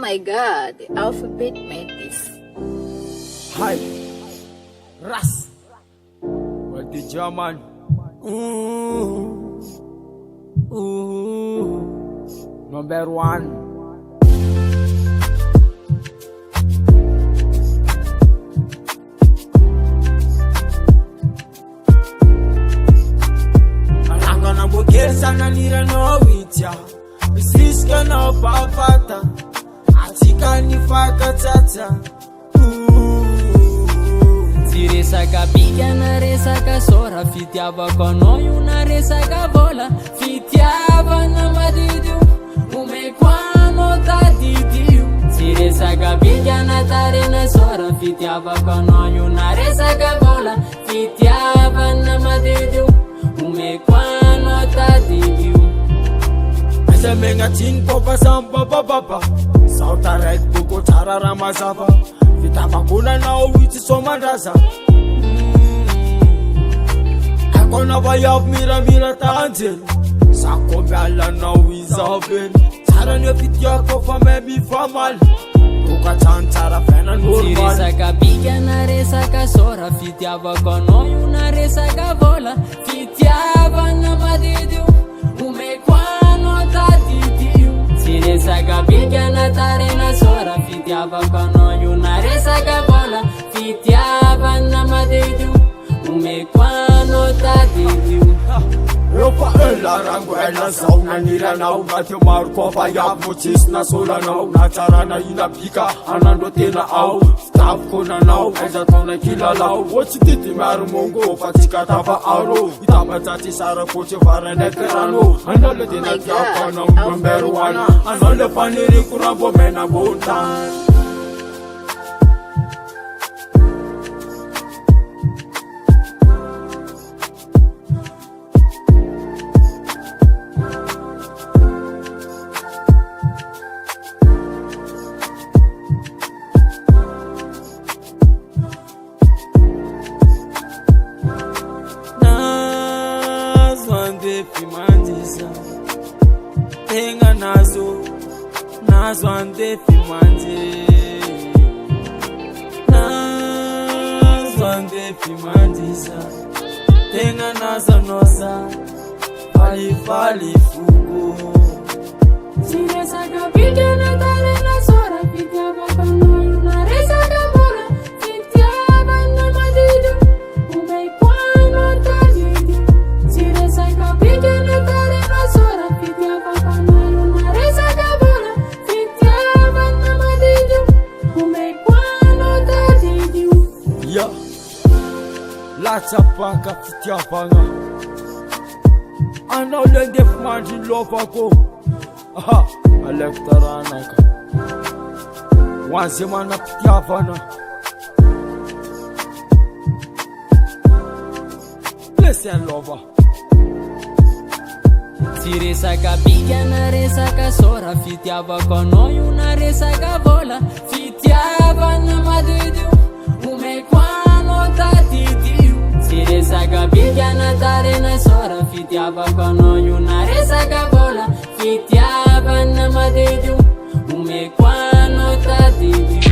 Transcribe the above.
my god, the alphabet made this. Hi, Ras. What the German? Number one. Sana nira no witya Bisiska no papata Atika ni faka tata Resaka biga na resaka sora fitiavako anao io na resaka vola fitiavana madidio omeko anao tadidio tsy resaka biga na tarena sora fitiavako anao io na resaka vola fitiavana madidio omeko anao tadidio Asa menga tiny popa samba bababa Sauta raiky boko tsara ramazava Fitavakona nao itsy somandraza Akona vayavy miramira tanjely Sako miala nao izavely Tsara ny fitiako fa me mifamaly Tokatrano tsara fiaina normal Tsy resaka biga na resaka sora fitiavako anao io na resaka vola fitiavana madidio omeko anao tadidio Tsy resaka biga na tarena sora fitiavako anao io na resaka vola fitiavana madidio omeko anao tadidio Efa elarango ela zao naniranao Na teo maro koa fa iavy mo tsisy nasolanao Na tsarana inabika anandro tena ao Fitaviko nanao aiza taona kilalao O tsy tity miaro mongo fa tsika tava aro Itabajatsy sara kotsy varandraiky rano Anao le tena tiako anao number one Anao le faniriko rambo mena bontany Fimandisa Tenga nazo ande fimande Nazo ande fimandisa Tenga nazo nosa Fali fuko Siresaka biga na tarena sora fitiavako anao io na resaka vola fitiavana madidio omeko anao tadidio Siresaka biga na tarena sora fitiavako anao io na resaka vola fitiavana madidio omeko anao tadidio Ya Latsapaka fitiavana Anao le ndefy mandry lovako Aha, aleko taranaka Hoan'zay manam-pitiavana Blessy and lover Tsy resaka biga na resaka sora fitiavako anao io na resaka vola fitiavana madidio omeko anao tadidio Tsy resaka biga na tarena sora fitiavako anao io na resaka vola fitiavana madidio omeko anao tadidio